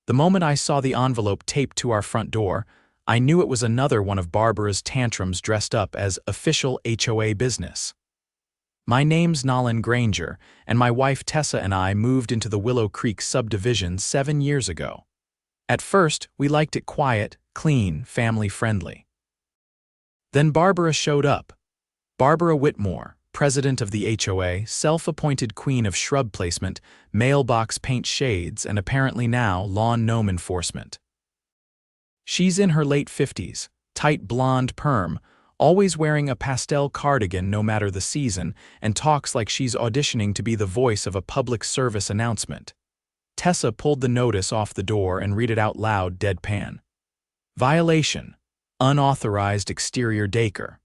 The moment I saw the envelope taped to our front door, I knew it was another one of Barbara's tantrums dressed up as official HOA business. My name's Nolan Granger, and my wife Tessa and I moved into the Willow Creek subdivision 7 years ago. At first, we liked it quiet, clean, family-friendly. Then Barbara showed up. Barbara Whitmore, president of the HOA, self-appointed queen of shrub placement, mailbox paint shades, and apparently now lawn gnome enforcement. She's in her late 50s, tight blonde perm, always wearing a pastel cardigan no matter the season, and talks like she's auditioning to be the voice of a public service announcement. Tessa pulled the notice off the door and read it out loud deadpan. Violation. Unauthorized exterior decor.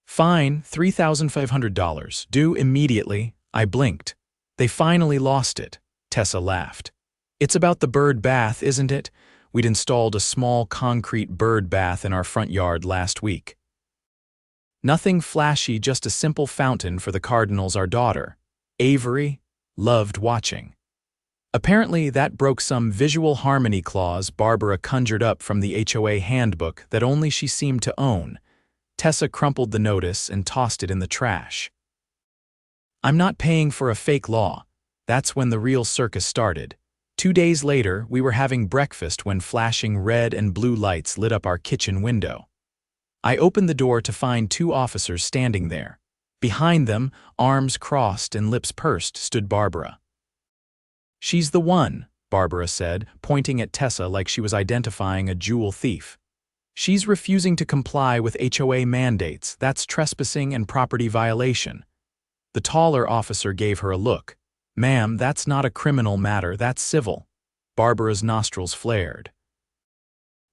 Fine, $3,500. Due immediately. I blinked. They finally lost it. Tessa laughed. It's about the bird bath, isn't it? We'd installed a small concrete bird bath in our front yard last week. Nothing flashy, just a simple fountain for the Cardinals, our daughter, Avery, loved watching. Apparently that broke some visual harmony clause Barbara conjured up from the HOA handbook that only she seemed to own. Tessa crumpled the notice and tossed it in the trash. I'm not paying for a fake law. That's when the real circus started. 2 days later, we were having breakfast when flashing red and blue lights lit up our kitchen window. I opened the door to find 2 officers standing there. Behind them, arms crossed and lips pursed, stood Barbara. She's the one, Barbara said, pointing at Tessa like she was identifying a jewel thief. She's refusing to comply with HOA mandates. That's trespassing and property violation. The taller officer gave her a look. Ma'am, that's not a criminal matter, that's civil. Barbara's nostrils flared.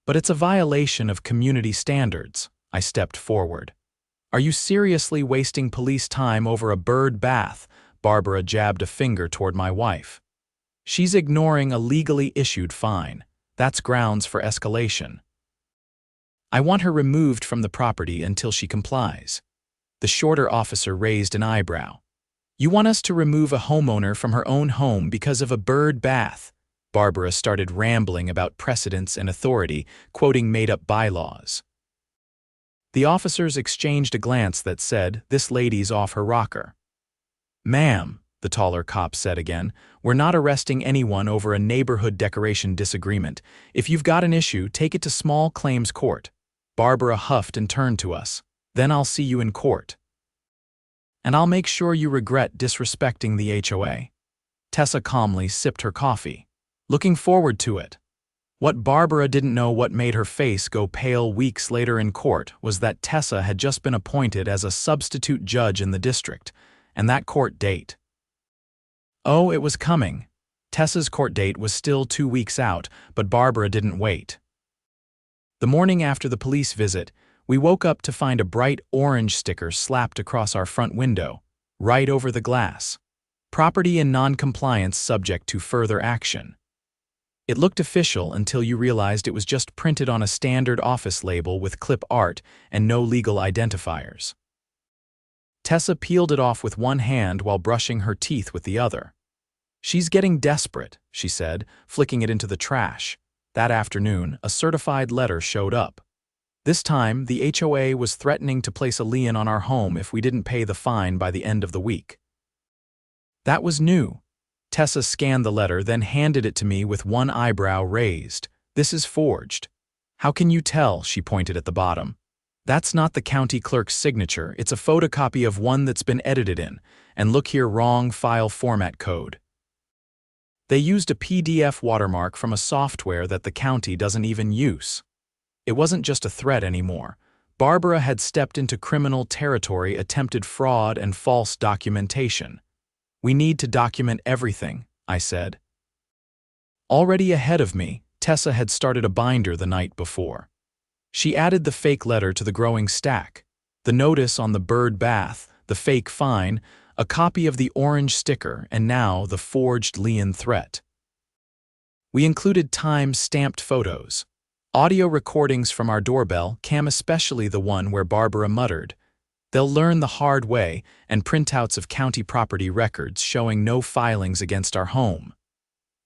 But it's a violation of community standards. I stepped forward. Are you seriously wasting police time over a bird bath? Barbara jabbed a finger toward my wife. She's ignoring a legally issued fine. That's grounds for escalation. I want her removed from the property until she complies. The shorter officer raised an eyebrow. You want us to remove a homeowner from her own home because of a bird bath? Barbara started rambling about precedents and authority, quoting made-up bylaws. The officers exchanged a glance that said, "This lady's off her rocker." Ma'am, the taller cop said again, we're not arresting anyone over a neighborhood decoration disagreement. If you've got an issue, take it to small claims court. Barbara huffed and turned to us. Then I'll see you in court. And I'll make sure you regret disrespecting the HOA. Tessa calmly sipped her coffee. Looking forward to it. What Barbara didn't know, what made her face go pale weeks later in court, was that Tessa had just been appointed as a substitute judge in the district, and that court date. Oh, it was coming. Tessa's court date was still 2 weeks out, but Barbara didn't wait. The morning after the police visit, we woke up to find a bright orange sticker slapped across our front window, right over the glass. Property in non-compliance subject to further action. It looked official until you realized it was just printed on a standard office label with clip art and no legal identifiers. Tessa peeled it off with one hand while brushing her teeth with the other. She's getting desperate, she said, flicking it into the trash. That afternoon, a certified letter showed up. This time, the HOA was threatening to place a lien on our home if we didn't pay the fine by the end of the week. That was new. Tessa scanned the letter, then handed it to me with one eyebrow raised. This is forged. How can you tell? She pointed at the bottom. That's not the county clerk's signature. It's a photocopy of one that's been edited in. And look here, wrong file format code. They used a PDF watermark from a software that the county doesn't even use. It wasn't just a threat anymore. Barbara had stepped into criminal territory, attempted fraud and false documentation. We need to document everything, I said. Already ahead of me, Tessa had started a binder the night before. She added the fake letter to the growing stack, the notice on the bird bath, the fake fine, a copy of the orange sticker, and now the forged lien threat. We included time-stamped photos, audio recordings from our doorbell cam, especially the one where Barbara muttered, "They'll learn the hard way," and printouts of county property records showing no filings against our home.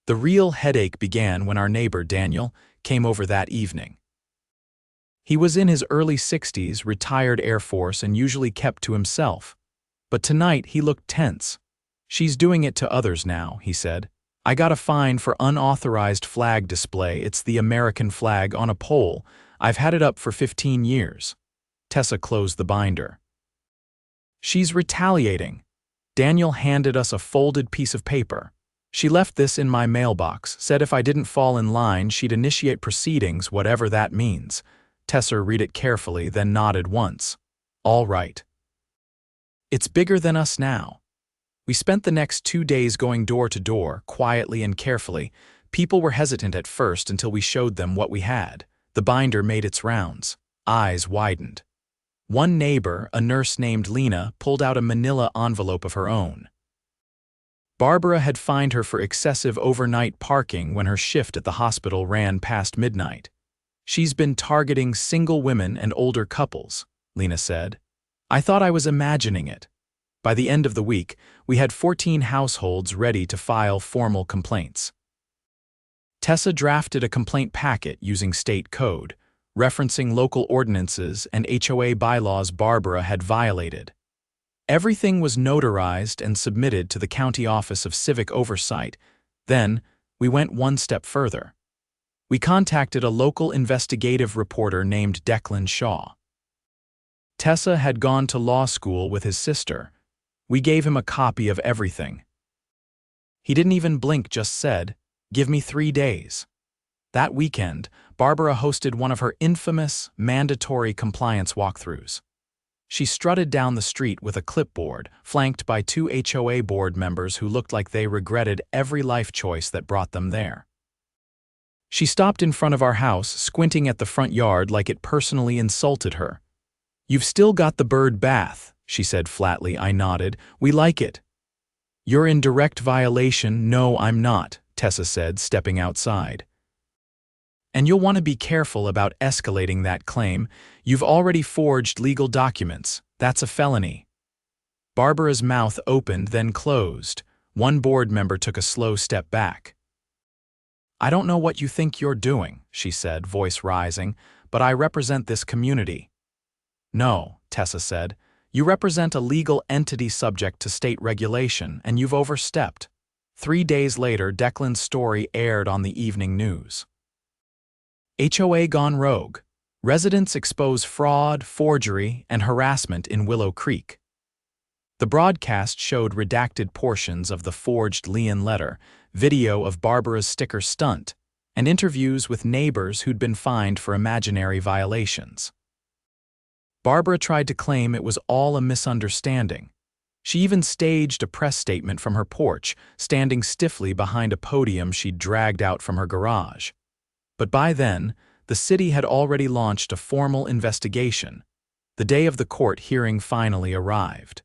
The real headache began when our neighbor, Daniel, came over that evening. He was in his early 60s, retired Air Force, and usually kept to himself. But tonight he looked tense. "She's doing it to others now," he said. "I got a fine for unauthorized flag display. It's the American flag on a pole. I've had it up for 15 years. Tessa closed the binder. "She's retaliating." Daniel handed us a folded piece of paper. "She left this in my mailbox, said if I didn't fall in line, she'd initiate proceedings, whatever that means." Tessa read it carefully, then nodded once. "All right." It's bigger than us now. We spent the next 2 days going door to door, quietly and carefully. People were hesitant at first until we showed them what we had. The binder made its rounds. Eyes widened. One neighbor, a nurse named Lena, pulled out a manila envelope of her own. Barbara had fined her for excessive overnight parking when her shift at the hospital ran past midnight. "She's been targeting single women and older couples," Lena said. "I thought I was imagining it." By the end of the week, we had 14 households ready to file formal complaints. Tessa drafted a complaint packet using state code, referencing local ordinances and HOA bylaws Barbara had violated. Everything was notarized and submitted to the County Office of Civic Oversight. Then, we went one step further. We contacted a local investigative reporter named Declan Shaw. Tessa had gone to law school with his sister. We gave him a copy of everything. He didn't even blink, just said, "Give me 3 days." That weekend, Barbara hosted one of her infamous, mandatory compliance walkthroughs. She strutted down the street with a clipboard, flanked by 2 HOA board members who looked like they regretted every life choice that brought them there. She stopped in front of our house, squinting at the front yard like it personally insulted her. "You've still got the bird bath," she said flatly. I nodded. "We like it." "You're in direct violation." "No, I'm not," Tessa said, stepping outside. "And you'll want to be careful about escalating that claim. You've already forged legal documents. That's a felony." Barbara's mouth opened, then closed. One board member took a slow step back. "I don't know what you think you're doing," she said, voice rising, "but I represent this community." "No," Tessa said. "You represent a legal entity subject to state regulation, and you've overstepped." 3 days later, Declan's story aired on the evening news. HOA gone rogue. Residents expose fraud, forgery, and harassment in Willow Creek. The broadcast showed redacted portions of the forged lien letter, video of Barbara's sticker stunt, and interviews with neighbors who'd been fined for imaginary violations. Barbara tried to claim it was all a misunderstanding. She even staged a press statement from her porch, standing stiffly behind a podium she'd dragged out from her garage. But by then, the city had already launched a formal investigation. The day of the court hearing finally arrived.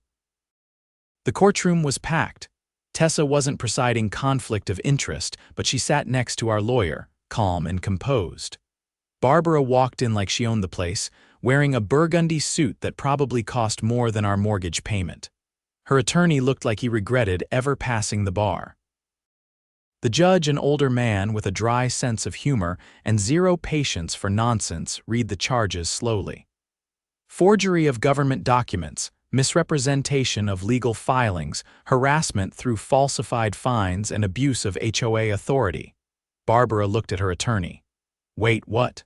The courtroom was packed. Tessa wasn't presiding conflict of interest, but she sat next to our lawyer, calm and composed. Barbara walked in like she owned the place, wearing a burgundy suit that probably cost more than our mortgage payment. Her attorney looked like he regretted ever passing the bar. The judge, an older man with a dry sense of humor and zero patience for nonsense, read the charges slowly. Forgery of government documents, misrepresentation of legal filings, harassment through falsified fines, and abuse of HOA authority. Barbara looked at her attorney. "Wait, what?"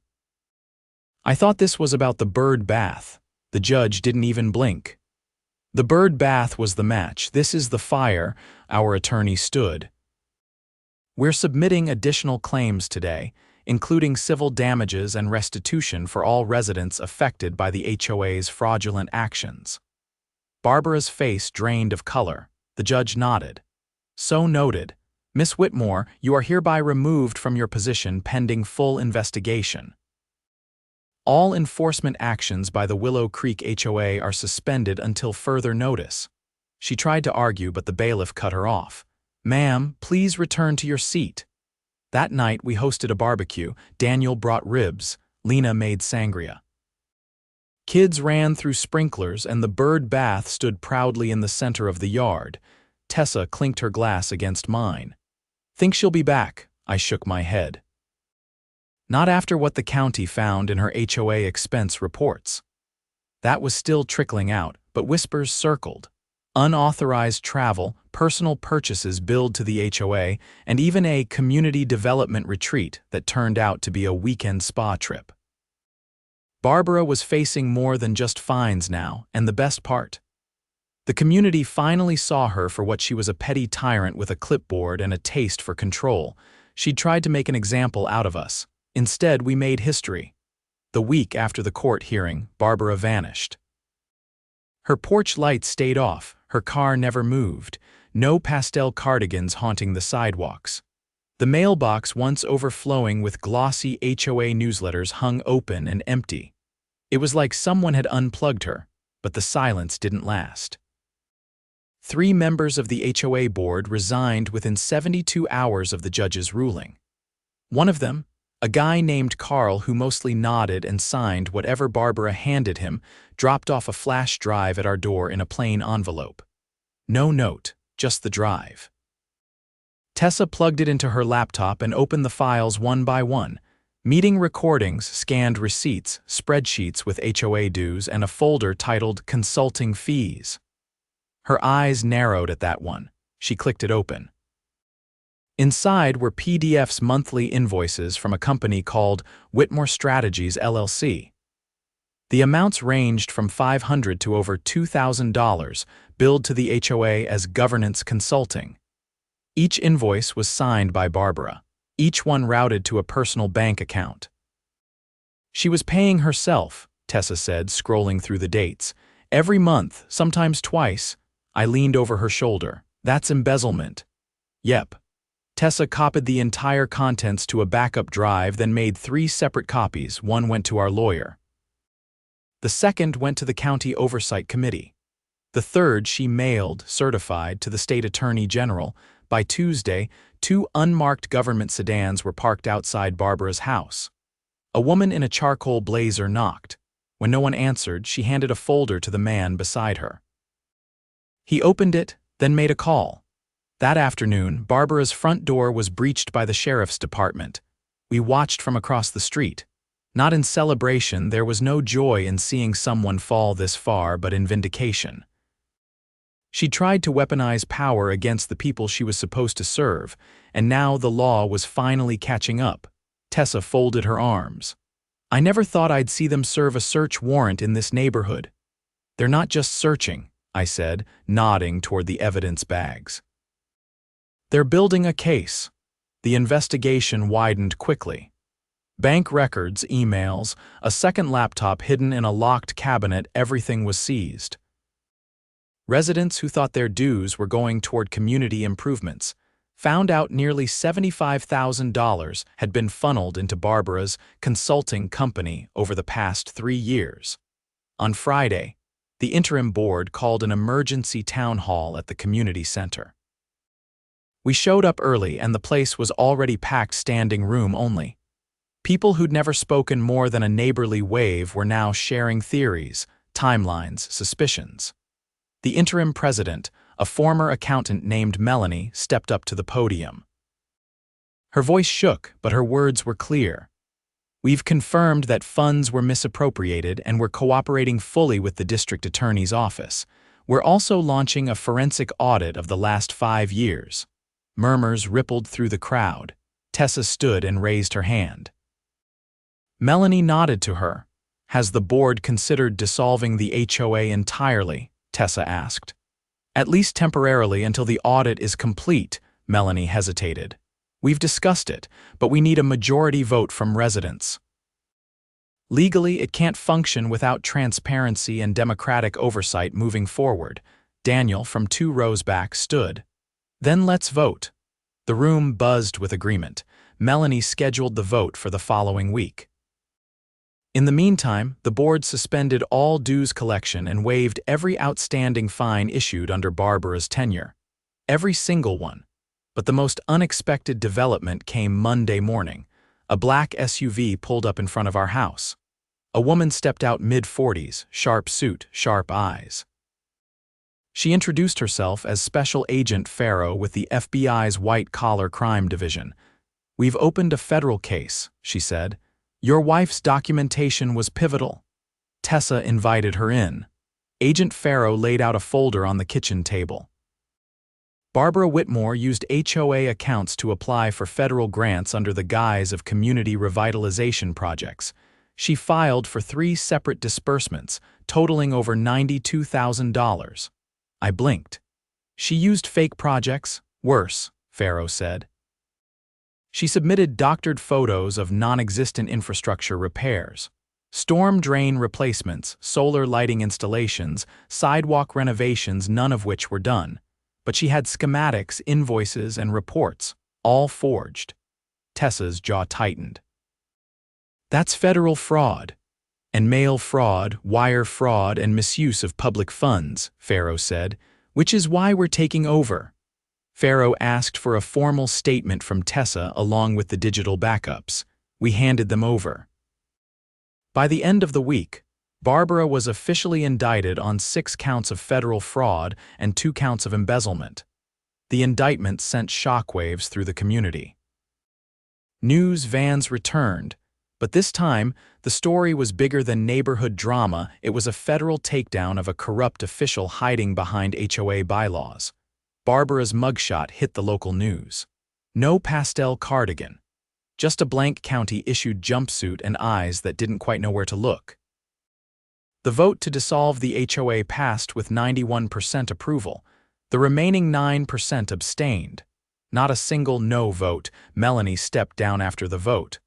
"I thought this was about the bird bath." The judge didn't even blink. "The bird bath was the match. This is the fire." Our attorney stood. "We're submitting additional claims today, including civil damages and restitution for all residents affected by the HOA's fraudulent actions." Barbara's face drained of color. The judge nodded. "So noted. Miss Whitmore, you are hereby removed from your position pending full investigation. All enforcement actions by the Willow Creek HOA are suspended until further notice." She tried to argue, but the bailiff cut her off. "Ma'am, please return to your seat." That night, we hosted a barbecue. Daniel brought ribs. Lena made sangria. Kids ran through sprinklers, and the bird bath stood proudly in the center of the yard. Tessa clinked her glass against mine. Think she'll be back? I shook my head. Not after what the county found in her HOA expense reports. That was still trickling out, but whispers circled. Unauthorized travel, personal purchases billed to the HOA, and even a community development retreat that turned out to be a weekend spa trip. Barbara was facing more than just fines now, and the best part. The community finally saw her for what she was: a petty tyrant with a clipboard and a taste for control. She'd tried to make an example out of us. Instead, we made history. The week after the court hearing, Barbara vanished. Her porch lights stayed off, her car never moved, no pastel cardigans haunting the sidewalks. The mailbox, once overflowing with glossy HOA newsletters, hung open and empty. It was like someone had unplugged her, but the silence didn't last. 3 members of the HOA board resigned within 72 hours of the judge's ruling. One of them, a guy named Carl who mostly nodded and signed whatever Barbara handed him, dropped off a flash drive at our door in a plain envelope. No note, just the drive. Tessa plugged it into her laptop and opened the files one by one. Meeting recordings, scanned receipts, spreadsheets with HOA dues, and a folder titled Consulting Fees. Her eyes narrowed at that one. She clicked it open. Inside were PDFs, monthly invoices from a company called Whitmore Strategies, LLC. The amounts ranged from $500 to over $2,000, billed to the HOA as governance consulting. Each invoice was signed by Barbara, each one routed to a personal bank account. She was paying herself, Tessa said, scrolling through the dates. Every month, sometimes twice. I leaned over her shoulder. That's embezzlement. Yep. Tessa copied the entire contents to a backup drive, then made 3 separate copies. One went to our lawyer. The second went to the county oversight committee. The third she mailed, certified, to the state attorney general. By Tuesday, 2 unmarked government sedans were parked outside Barbara's house. A woman in a charcoal blazer knocked. When no one answered, she handed a folder to the man beside her. He opened it, then made a call. That afternoon, Barbara's front door was breached by the sheriff's department. We watched from across the street. Not in celebration, there was no joy in seeing someone fall this far, but in vindication. She tried to weaponize power against the people she was supposed to serve, and now the law was finally catching up. Tessa folded her arms. I never thought I'd see them serve a search warrant in this neighborhood. They're not just searching, I said, nodding toward the evidence bags. They're building a case. The investigation widened quickly. Bank records, emails, a second laptop hidden in a locked cabinet, everything was seized. Residents who thought their dues were going toward community improvements found out nearly $75,000 had been funneled into Barbara's consulting company over the past 3 years. On Friday, the interim board called an emergency town hall at the community center. We showed up early and the place was already packed, standing room only. People who'd never spoken more than a neighborly wave were now sharing theories, timelines, suspicions. The interim president, a former accountant named Melanie, stepped up to the podium. Her voice shook, but her words were clear. We've confirmed that funds were misappropriated and we're cooperating fully with the district attorney's office. We're also launching a forensic audit of the last 5 years. Murmurs rippled through the crowd. Tessa stood and raised her hand. Melanie nodded to her. Has the board considered dissolving the HOA entirely? Tessa asked. At least temporarily until the audit is complete, Melanie hesitated. We've discussed it, but we need a majority vote from residents. Legally, it can't function without transparency and democratic oversight moving forward. Daniel, from 2 rows back, stood. Then let's vote. The room buzzed with agreement. Melanie scheduled the vote for the following week. In the meantime, the board suspended all dues collection and waived every outstanding fine issued under Barbara's tenure. Every single one. But the most unexpected development came Monday morning. A black SUV pulled up in front of our house. A woman stepped out, mid-40s, sharp suit, sharp eyes. She introduced herself as Special Agent Farrow with the FBI's White-Collar Crime Division. "We've opened a federal case," she said. "Your wife's documentation was pivotal." Tessa invited her in. Agent Farrow laid out a folder on the kitchen table. Barbara Whitmore used HOA accounts to apply for federal grants under the guise of community revitalization projects. She filed for 3 separate disbursements, totaling over $92,000. I blinked. She used fake projects? Worse, Farrow said. She submitted doctored photos of non-existent infrastructure repairs. Storm drain replacements, solar lighting installations, sidewalk renovations, none of which were done. But she had schematics, invoices, and reports, all forged. Tessa's jaw tightened. "That's federal fraud. And mail fraud, wire fraud, and misuse of public funds," Farrow said, "which is why we're taking over." Farrow asked for a formal statement from Tessa along with the digital backups. We handed them over. By the end of the week, Barbara was officially indicted on 6 counts of federal fraud and 2 counts of embezzlement. The indictment sent shockwaves through the community. News vans returned, but this time, the story was bigger than neighborhood drama. It was a federal takedown of a corrupt official hiding behind HOA bylaws. Barbara's mugshot hit the local news. No pastel cardigan. Just a blank county-issued jumpsuit and eyes that didn't quite know where to look. The vote to dissolve the HOA passed with 91% approval. The remaining 9% abstained. Not a single no vote. Melanie stepped down after the vote.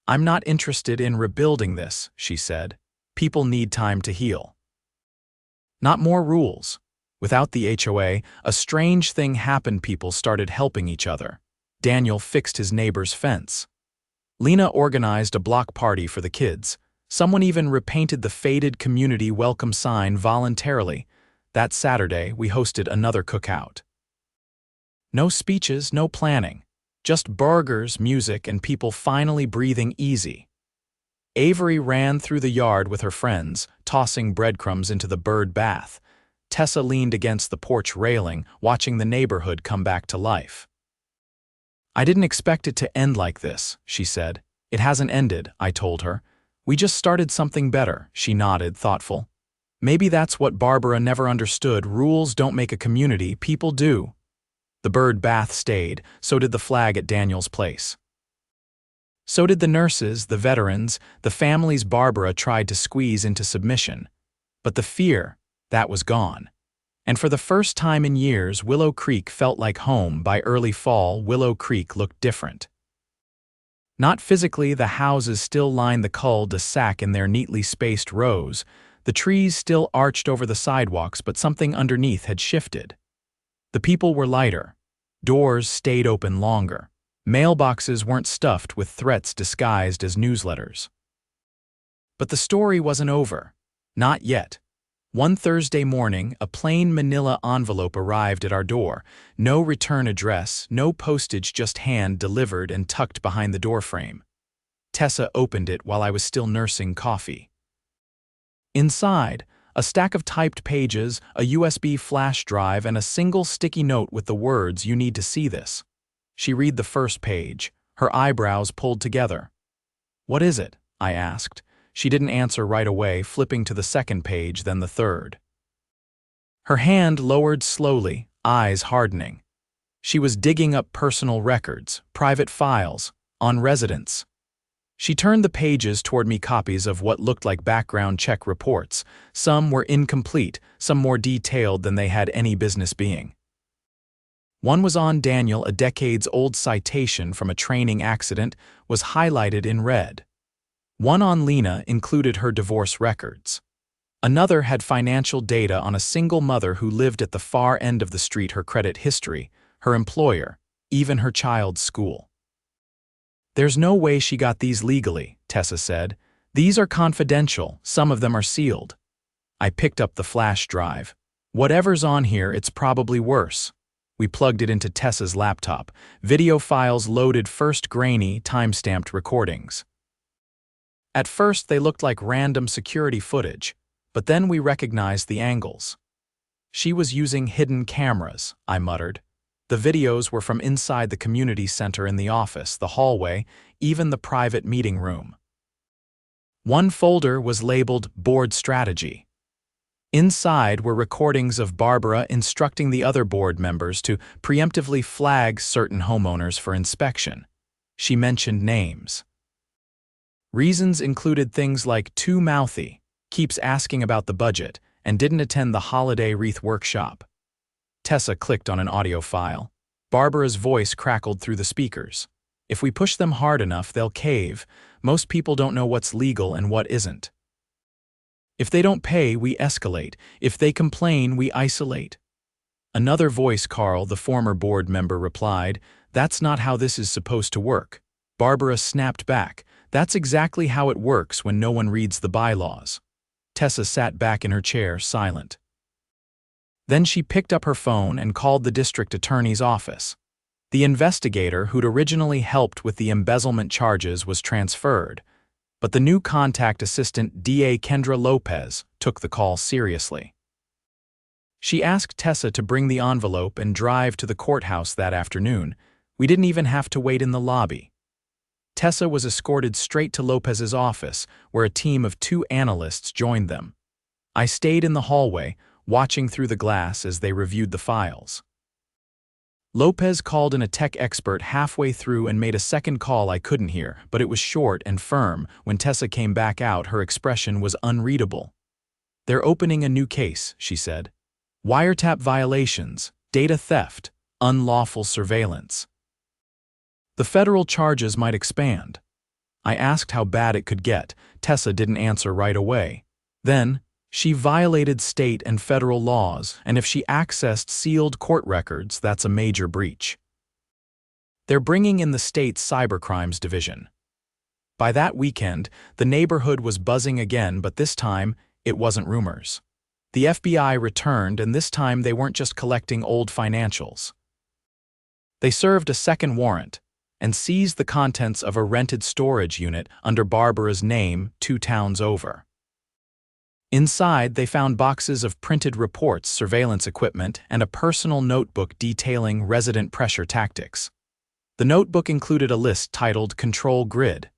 "I'm not interested in rebuilding this," she said. "People need time to heal." Not more rules. Without the HOA, a strange thing happened. People started helping each other. Daniel fixed his neighbor's fence. Lena organized a block party for the kids. Someone even repainted the faded community welcome sign voluntarily. That Saturday, we hosted another cookout. No speeches, no planning. Just burgers, music, and people finally breathing easy. Avery ran through the yard with her friends, tossing breadcrumbs into the bird bath. Tessa leaned against the porch railing, watching the neighborhood come back to life. "I didn't expect it to end like this," she said. "It hasn't ended," I told her. "We just started something better," she nodded, thoughtful. Maybe that's what Barbara never understood. Rules don't make a community, people do. The bird bath stayed, so did the flag at Daniel's place. So did the nurses, the veterans, the families Barbara tried to squeeze into submission. But the fear, that was gone. And for the first time in years, Willow Creek felt like home. By early fall, Willow Creek looked different. Not physically, the houses still lined the cul-de-sac in their neatly spaced rows. The trees still arched over the sidewalks, but something underneath had shifted. The people were lighter. Doors stayed open longer. Mailboxes weren't stuffed with threats disguised as newsletters. But the story wasn't over. Not yet. One Thursday morning, a plain manila envelope arrived at our door. No return address, no postage, just hand-delivered and tucked behind the doorframe. Tessa opened it while I was still nursing coffee. Inside, a stack of typed pages, a USB flash drive, and a single sticky note with the words, "You need to see this." She read the first page, her eyebrows pulled together. "What is it?" I asked. She didn't answer right away, flipping to the second page, then the third. Her hand lowered slowly, eyes hardening. She was digging up personal records, private files, on residents. She turned the pages toward me, copies of what looked like background check reports. Some were incomplete, some more detailed than they had any business being. One was on Daniel. A decades-old citation from a training accident was highlighted in red. One on Lena included her divorce records. Another had financial data on a single mother who lived at the far end of the street, her credit history, her employer, even her child's school. "There's no way she got these legally," Tessa said. "These are confidential, some of them are sealed." I picked up the flash drive. "Whatever's on here, it's probably worse." We plugged it into Tessa's laptop. Video files loaded, first grainy, time-stamped recordings. At first, they looked like random security footage, but then we recognized the angles. She was using hidden cameras, I muttered. The videos were from inside the community center in the office, the hallway, even the private meeting room. One folder was labeled Board Strategy. Inside were recordings of Barbara instructing the other board members to preemptively flag certain homeowners for inspection. She mentioned names. Reasons included things like too mouthy, keeps asking about the budget, and didn't attend the holiday wreath workshop. Tessa clicked on an audio file. Barbara's voice crackled through the speakers. If we push them hard enough, they'll cave. Most people don't know what's legal and what isn't. If they don't pay, we escalate. If they complain, we isolate. Another voice, Carl, the former board member, replied, "That's not how this is supposed to work." Barbara snapped back. "That's exactly how it works when no one reads the bylaws." Tessa sat back in her chair, silent. Then she picked up her phone and called the district attorney's office. The investigator who'd originally helped with the embezzlement charges was transferred, but the new contact assistant, DA Kendra Lopez, took the call seriously. She asked Tessa to bring the envelope and drive to the courthouse that afternoon. We didn't even have to wait in the lobby. Tessa was escorted straight to Lopez's office, where a team of 2 analysts joined them. I stayed in the hallway, watching through the glass as they reviewed the files. Lopez called in a tech expert halfway through and made a second call I couldn't hear, but it was short and firm. When Tessa came back out, her expression was unreadable. "They're opening a new case," she said. "Wiretap violations, data theft, unlawful surveillance. The federal charges might expand." I asked how bad it could get. Tessa didn't answer right away. Then, she violated state and federal laws, and if she accessed sealed court records, that's a major breach. They're bringing in the state's cybercrimes division. By that weekend, the neighborhood was buzzing again, but this time, it wasn't rumors. The FBI returned, and this time they weren't just collecting old financials. They served a second warrant and seized the contents of a rented storage unit under Barbara's name 2 towns over. Inside, they found boxes of printed reports, surveillance equipment, and a personal notebook detailing resident pressure tactics. The notebook included a list titled Control Grid.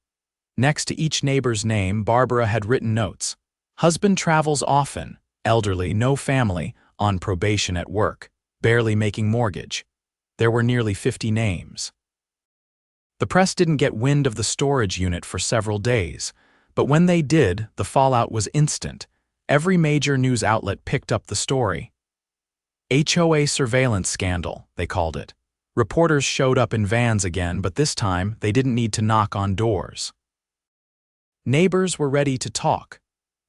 Next to each neighbor's name, Barbara had written notes. Husband travels often, elderly, no family, on probation at work, barely making mortgage. There were nearly 50 names. The press didn't get wind of the storage unit for several days, but when they did, the fallout was instant. Every major news outlet picked up the story. HOA surveillance scandal, they called it. Reporters showed up in vans again, but this time they didn't need to knock on doors. Neighbors were ready to talk.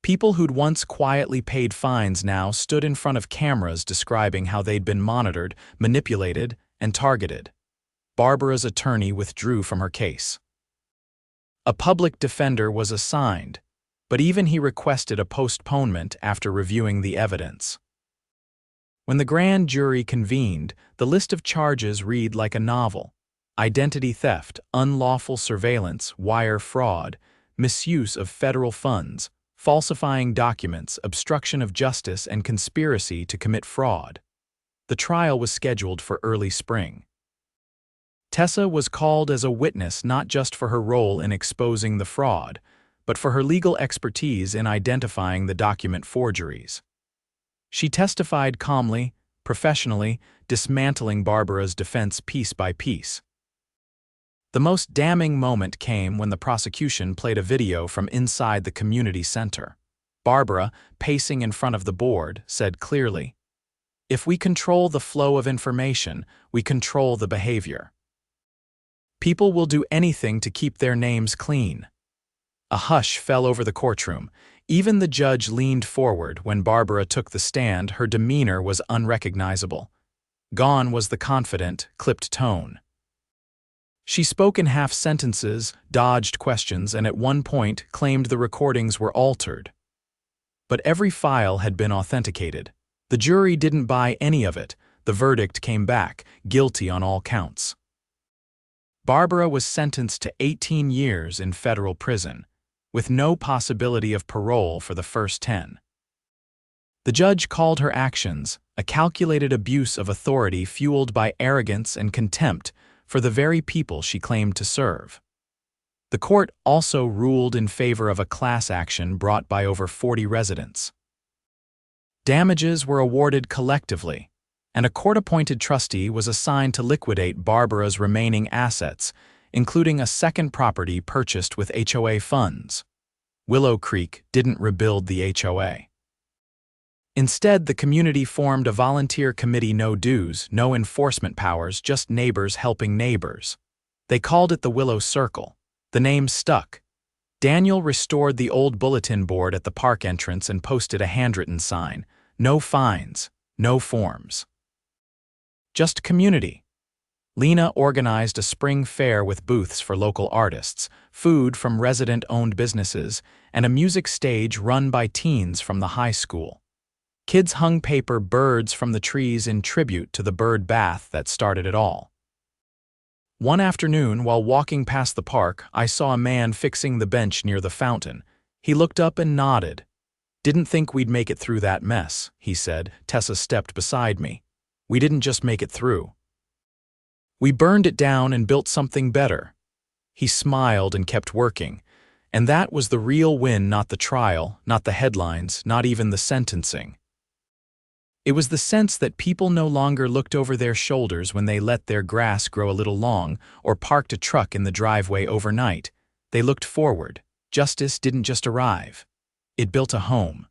People who'd once quietly paid fines now stood in front of cameras describing how they'd been monitored, manipulated, and targeted. Barbara's attorney withdrew from her case. A public defender was assigned, but even he requested a postponement after reviewing the evidence. When the grand jury convened, the list of charges read like a novel: identity theft, unlawful surveillance, wire fraud, misuse of federal funds, falsifying documents, obstruction of justice, and conspiracy to commit fraud. The trial was scheduled for early spring. Tessa was called as a witness not just for her role in exposing the fraud, but for her legal expertise in identifying the document forgeries. She testified calmly, professionally, dismantling Barbara's defense piece by piece. The most damning moment came when the prosecution played a video from inside the community center. Barbara, pacing in front of the board, said clearly, "If we control the flow of information, we control the behavior. People will do anything to keep their names clean." A hush fell over the courtroom. Even the judge leaned forward when Barbara took the stand. Her demeanor was unrecognizable. Gone was the confident, clipped tone. She spoke in half sentences, dodged questions, and at one point claimed the recordings were altered. But every file had been authenticated. The jury didn't buy any of it. The verdict came back, guilty on all counts. Barbara was sentenced to 18 years in federal prison, with no possibility of parole for the first 10. The judge called her actions a calculated abuse of authority fueled by arrogance and contempt for the very people she claimed to serve. The court also ruled in favor of a class action brought by over 40 residents. Damages were awarded collectively, and a court-appointed trustee was assigned to liquidate Barbara's remaining assets, including a second property purchased with HOA funds. Willow Creek didn't rebuild the HOA. Instead, the community formed a volunteer committee, no dues, no enforcement powers, just neighbors helping neighbors. They called it the Willow Circle. The name stuck. Daniel restored the old bulletin board at the park entrance and posted a handwritten sign: "No fines, no forms. Just community." Lena organized a spring fair with booths for local artists, food from resident-owned businesses, and a music stage run by teens from the high school. Kids hung paper birds from the trees in tribute to the bird bath that started it all. One afternoon, while walking past the park, I saw a man fixing the bench near the fountain. He looked up and nodded. "Didn't think we'd make it through that mess," he said. Tessa stepped beside me. "We didn't just make it through. We burned it down and built something better." He smiled and kept working. And that was the real win, not the trial, not the headlines, not even the sentencing. It was the sense that people no longer looked over their shoulders when they let their grass grow a little long or parked a truck in the driveway overnight. They looked forward. Justice didn't just arrive. It built a home.